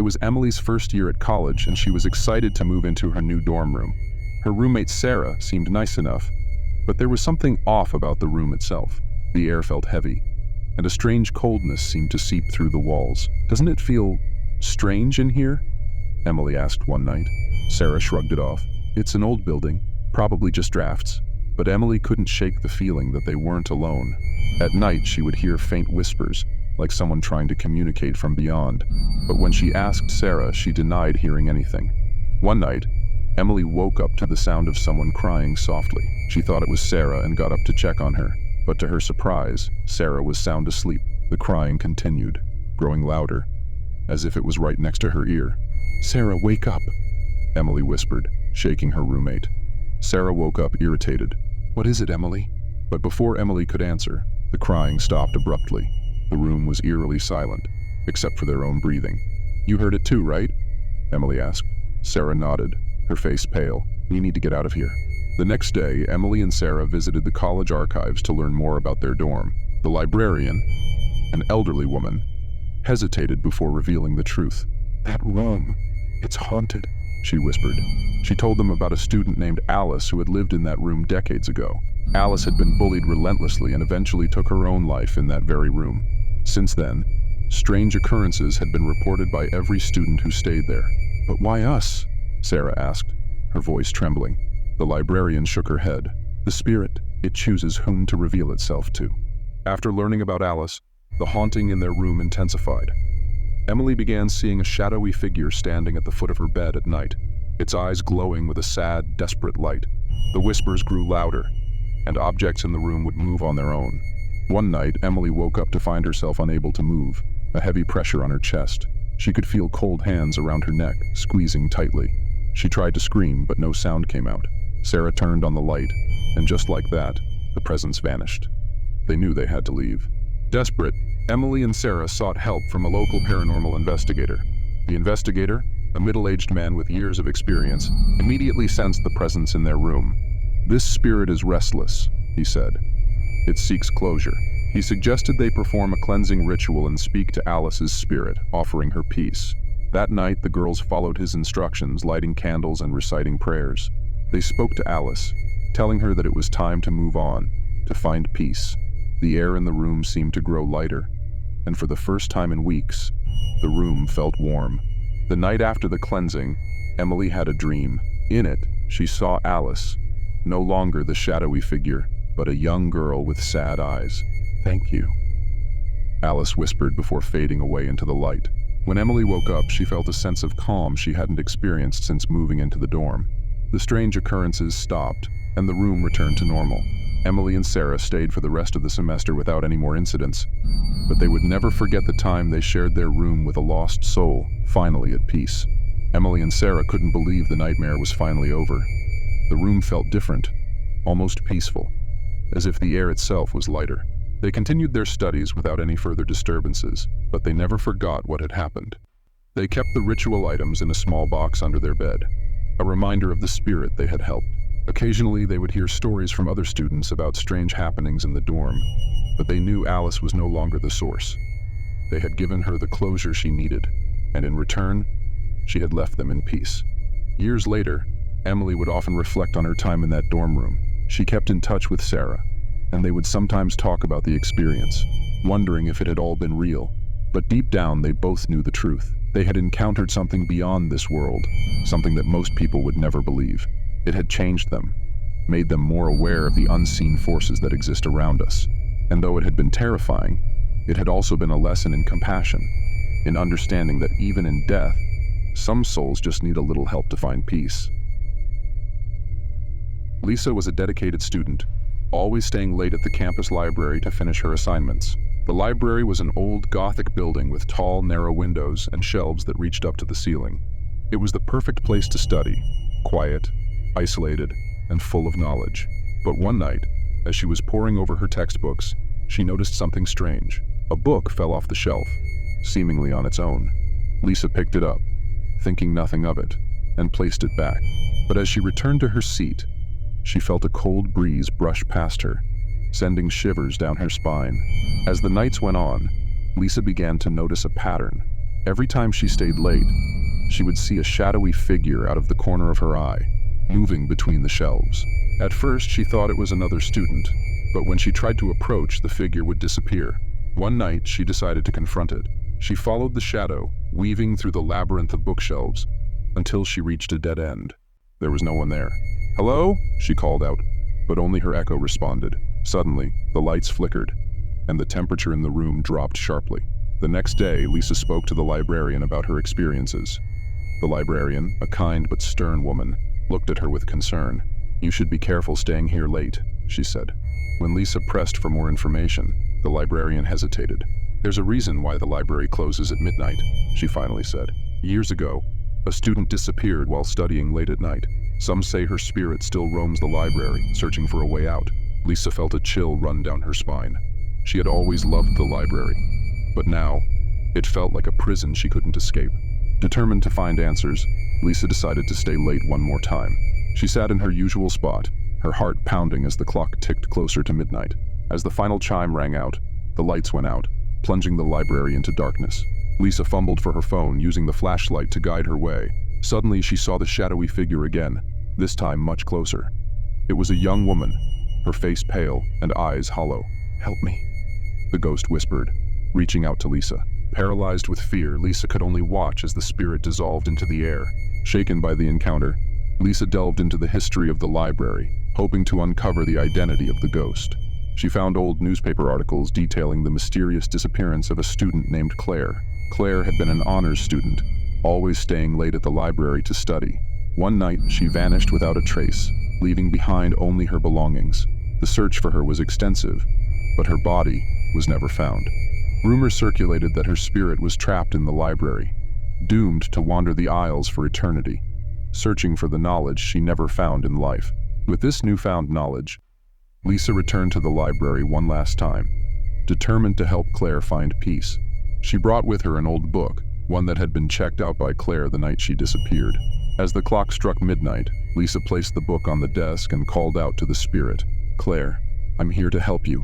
It was Emily's first year at college, and she was excited to move into her new dorm room. Her roommate Sarah seemed nice enough, but there was something off about the room itself. The air felt heavy, and a strange coldness seemed to seep through the walls. "Doesn't it feel strange in here?" Emily asked one night. Sarah shrugged it off. "It's an old building, probably just drafts." But Emily couldn't shake the feeling that they weren't alone. At night, she would hear faint whispers, like someone trying to communicate from beyond. But when she asked Sarah, she denied hearing anything. One night, Emily woke up to the sound of someone crying softly. She thought it was Sarah and got up to check on her. But to her surprise, Sarah was sound asleep. The crying continued, growing louder, as if it was right next to her ear. "Sarah, wake up," Emily whispered, shaking her roommate. Sarah woke up irritated. "What is it, Emily?" But before Emily could answer, the crying stopped abruptly. The room was eerily silent, except for their own breathing. "You heard it too, right?" Emily asked. Sarah nodded, her face pale. "We need to get out of here." The next day, Emily and Sarah visited the college archives to learn more about their dorm. The librarian, an elderly woman, hesitated before revealing the truth. "That room, it's haunted," she whispered. She told them about a student named Alice who had lived in that room decades ago. Alice had been bullied relentlessly and eventually took her own life in that very room. Since then, strange occurrences had been reported by every student who stayed there. "But why us?" Sarah asked, her voice trembling. The librarian shook her head. "The spirit, it chooses whom to reveal itself to." After learning about Alice, the haunting in their room intensified. Emily began seeing a shadowy figure standing at the foot of her bed at night, its eyes glowing with a sad, desperate light. The whispers grew louder, and objects in the room would move on their own. One night, Emily woke up to find herself unable to move, a heavy pressure on her chest. She could feel cold hands around her neck, squeezing tightly. She tried to scream, but no sound came out. Sarah turned on the light, and just like that, the presence vanished. They knew they had to leave. Desperate, Emily and Sarah sought help from a local paranormal investigator. The investigator, a middle-aged man with years of experience, immediately sensed the presence in their room. "This spirit is restless," he said. "It seeks closure." He suggested they perform a cleansing ritual and speak to Alice's spirit, offering her peace. That night, the girls followed his instructions, lighting candles and reciting prayers. They spoke to Alice, telling her that it was time to move on, to find peace. The air in the room seemed to grow lighter, and for the first time in weeks, the room felt warm. The night after the cleansing, Emily had a dream. In it, she saw Alice, no longer the shadowy figure, but a young girl with sad eyes. "Thank you," Alice whispered before fading away into the light. When Emily woke up, she felt a sense of calm she hadn't experienced since moving into the dorm. The strange occurrences stopped, and the room returned to normal. Emily and Sarah stayed for the rest of the semester without any more incidents, but they would never forget the time they shared their room with a lost soul, finally at peace. Emily and Sarah couldn't believe the nightmare was finally over. The room felt different, almost peaceful, as if the air itself was lighter. They continued their studies without any further disturbances, but they never forgot what had happened. They kept the ritual items in a small box under their bed, a reminder of the spirit they had helped. Occasionally, they would hear stories from other students about strange happenings in the dorm, but they knew Alice was no longer the source. They had given her the closure she needed, and in return, she had left them in peace. Years later, Emily would often reflect on her time in that dorm room. She kept in touch with Sarah, and they would sometimes talk about the experience, wondering if it had all been real. But deep down, they both knew the truth. They had encountered something beyond this world, something that most people would never believe. It had changed them, made them more aware of the unseen forces that exist around us. And though it had been terrifying, it had also been a lesson in compassion, in understanding that even in death, some souls just need a little help to find peace. Lisa was a dedicated student, always staying late at the campus library to finish her assignments. The library was an old Gothic building with tall, narrow windows and shelves that reached up to the ceiling. It was the perfect place to study, quiet, isolated, and full of knowledge. But one night, as she was poring over her textbooks, she noticed something strange. A book fell off the shelf, seemingly on its own. Lisa picked it up, thinking nothing of it, and placed it back. But as she returned to her seat, she felt a cold breeze brush past her, sending shivers down her spine. As the nights went on, Lisa began to notice a pattern. Every time she stayed late, she would see a shadowy figure out of the corner of her eye, moving between the shelves. At first, she thought it was another student, but when she tried to approach, the figure would disappear. One night, she decided to confront it. She followed the shadow, weaving through the labyrinth of bookshelves, until she reached a dead end. There was no one there. "Hello?" she called out, but only her echo responded. Suddenly, the lights flickered, and the temperature in the room dropped sharply. The next day, Lisa spoke to the librarian about her experiences. The librarian, a kind but stern woman, looked at her with concern. "You should be careful staying here late," she said. When Lisa pressed for more information, the librarian hesitated. "There's a reason why the library closes at midnight," she finally said. "Years ago, a student disappeared while studying late at night. Some say her spirit still roams the library, searching for a way out." Lisa felt a chill run down her spine. She had always loved the library, but now, it felt like a prison she couldn't escape. Determined to find answers, Lisa decided to stay late one more time. She sat in her usual spot, her heart pounding as the clock ticked closer to midnight. As the final chime rang out, the lights went out, plunging the library into darkness. Lisa fumbled for her phone, using the flashlight to guide her way. Suddenly, she saw the shadowy figure again, this time much closer. It was a young woman, her face pale and eyes hollow. "Help me," the ghost whispered, reaching out to Lisa. Paralyzed with fear, Lisa could only watch as the spirit dissolved into the air. Shaken by the encounter, Lisa delved into the history of the library, hoping to uncover the identity of the ghost. She found old newspaper articles detailing the mysterious disappearance of a student named Claire. Claire had been an honors student, always staying late at the library to study. One night, she vanished without a trace, leaving behind only her belongings. The search for her was extensive, but her body was never found. Rumors circulated that her spirit was trapped in the library, doomed to wander the aisles for eternity, searching for the knowledge she never found in life. With this newfound knowledge, Lisa returned to the library one last time, determined to help Claire find peace. She brought with her an old book, one that had been checked out by Claire the night she disappeared. As the clock struck midnight, Lisa placed the book on the desk and called out to the spirit. "Claire, I'm here to help you,"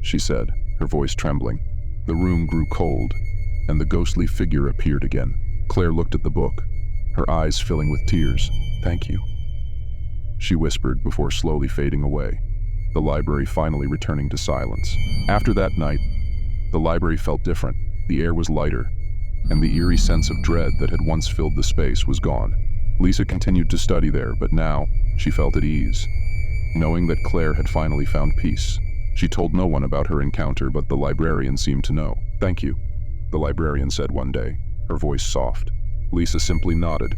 she said, her voice trembling. The room grew cold, and the ghostly figure appeared again. Claire looked at the book, her eyes filling with tears. "Thank you," she whispered before slowly fading away, the library finally returning to silence. After that night, the library felt different. The air was lighter, and the eerie sense of dread that had once filled the space was gone. Lisa continued to study there, but now she felt at ease, knowing that Claire had finally found peace. She told no one about her encounter, but the librarian seemed to know. "Thank you," the librarian said one day, her voice soft. Lisa simply nodded,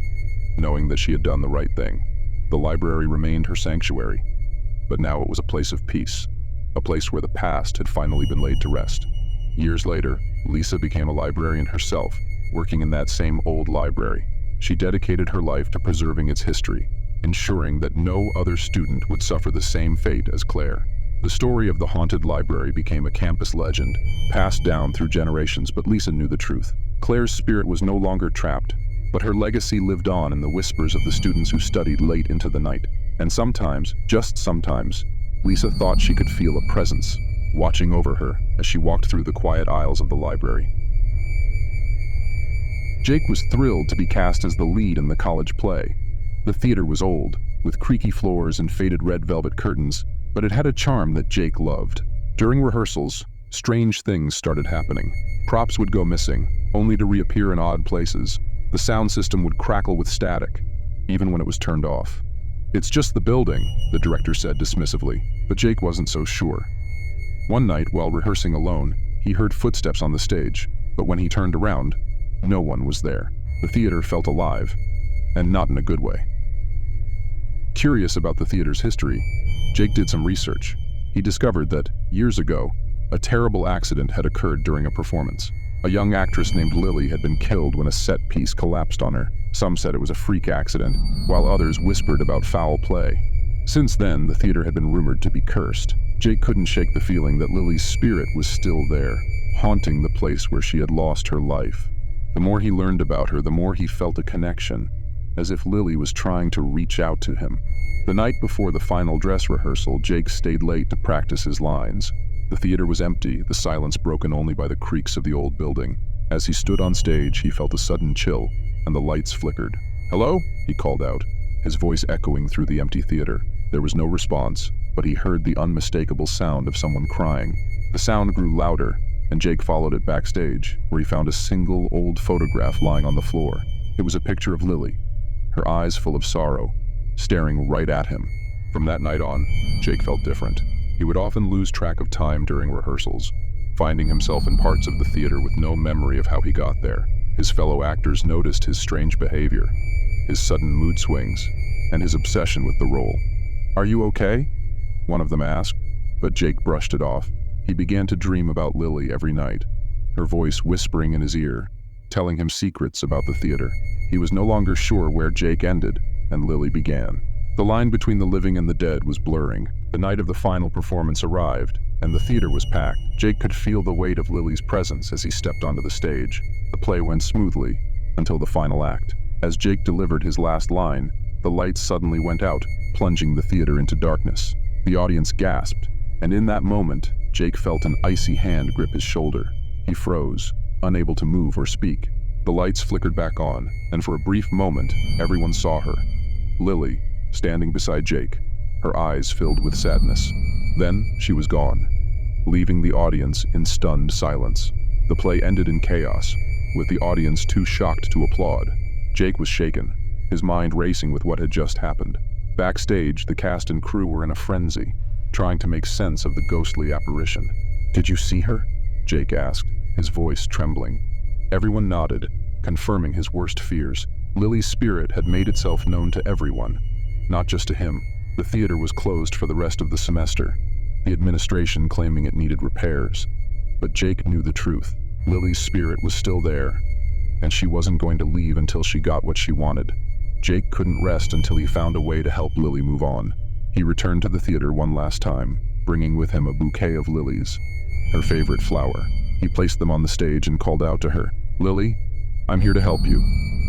knowing that she had done the right thing. The library remained her sanctuary, but now it was a place of peace, a place where the past had finally been laid to rest. Years later, Lisa became a librarian herself, working in that same old library. She dedicated her life to preserving its history, ensuring that no other student would suffer the same fate as Claire. The story of the haunted library became a campus legend, passed down through generations, but Lisa knew the truth. Claire's spirit was no longer trapped, but her legacy lived on in the whispers of the students who studied late into the night. And sometimes, just sometimes, Lisa thought she could feel a presence watching over her as she walked through the quiet aisles of the library. Jake was thrilled to be cast as the lead in the college play. The theater was old, with creaky floors and faded red velvet curtains, but it had a charm that Jake loved. During rehearsals, strange things started happening. Props would go missing, only to reappear in odd places. The sound system would crackle with static, even when it was turned off. "It's just the building," the director said dismissively, but Jake wasn't so sure. One night, while rehearsing alone, he heard footsteps on the stage, but when he turned around, no one was there. The theater felt alive, and not in a good way. Curious about the theater's history, Jake did some research. He discovered that, years ago, a terrible accident had occurred during a performance. A young actress named Lily had been killed when a set piece collapsed on her. Some said it was a freak accident, while others whispered about foul play. Since then, the theater had been rumored to be cursed. Jake couldn't shake the feeling that Lily's spirit was still there, haunting the place where she had lost her life. The more he learned about her, the more he felt a connection, as if Lily was trying to reach out to him. The night before the final dress rehearsal, Jake stayed late to practice his lines. The theater was empty, the silence broken only by the creaks of the old building. As he stood on stage, he felt a sudden chill, and the lights flickered. "Hello?" he called out, his voice echoing through the empty theater. There was no response, but he heard the unmistakable sound of someone crying. The sound grew louder, and Jake followed it backstage, where he found a single old photograph lying on the floor. It was a picture of Lily, her eyes full of sorrow, staring right at him. From that night on, Jake felt different. He would often lose track of time during rehearsals, finding himself in parts of the theater with no memory of how he got there. His fellow actors noticed his strange behavior, his sudden mood swings, and his obsession with the role. "Are you okay?" one of them asked, but Jake brushed it off. He began to dream about Lily every night, her voice whispering in his ear, telling him secrets about the theater. He was no longer sure where Jake ended and Lily began. The line between the living and the dead was blurring. The night of the final performance arrived, and the theater was packed. Jake could feel the weight of Lily's presence as he stepped onto the stage. The play went smoothly until the final act. As Jake delivered his last line, the lights suddenly went out, plunging the theater into darkness. The audience gasped, and in that moment, Jake felt an icy hand grip his shoulder. He froze, unable to move or speak. The lights flickered back on, and for a brief moment, everyone saw her. Lily, standing beside Jake, her eyes filled with sadness. Then she was gone, leaving the audience in stunned silence. The play ended in chaos, with the audience too shocked to applaud. Jake was shaken, his mind racing with what had just happened. Backstage, the cast and crew were in a frenzy, trying to make sense of the ghostly apparition. "Did you see her?" Jake asked, his voice trembling. Everyone nodded, confirming his worst fears. Lily's spirit had made itself known to everyone, not just to him. The theater was closed for the rest of the semester, the administration claiming it needed repairs. But Jake knew the truth. Lily's spirit was still there, and she wasn't going to leave until she got what she wanted. Jake couldn't rest until he found a way to help Lily move on. He returned to the theater one last time, bringing with him a bouquet of lilies, her favorite flower. He placed them on the stage and called out to her, "Lily, I'm here to help you.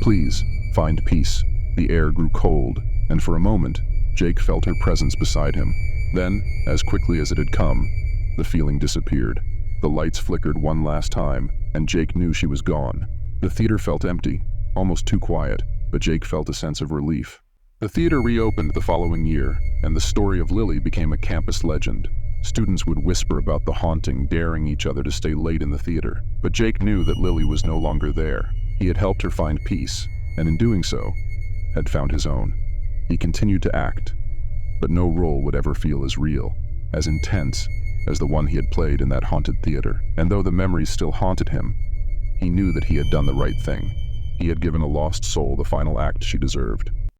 Please, find peace." The air grew cold, and for a moment, Jake felt her presence beside him. Then, as quickly as it had come, the feeling disappeared. The lights flickered one last time, and Jake knew she was gone. The theater felt empty, almost too quiet, but Jake felt a sense of relief. The theater reopened the following year, and the story of Lily became a campus legend. Students would whisper about the haunting, daring each other to stay late in the theater. But Jake knew that Lily was no longer there. He had helped her find peace, and in doing so, had found his own. He continued to act, but no role would ever feel as real, as intense, as the one he had played in that haunted theater. And though the memories still haunted him, he knew that he had done the right thing. He had given a lost soul the final act she deserved.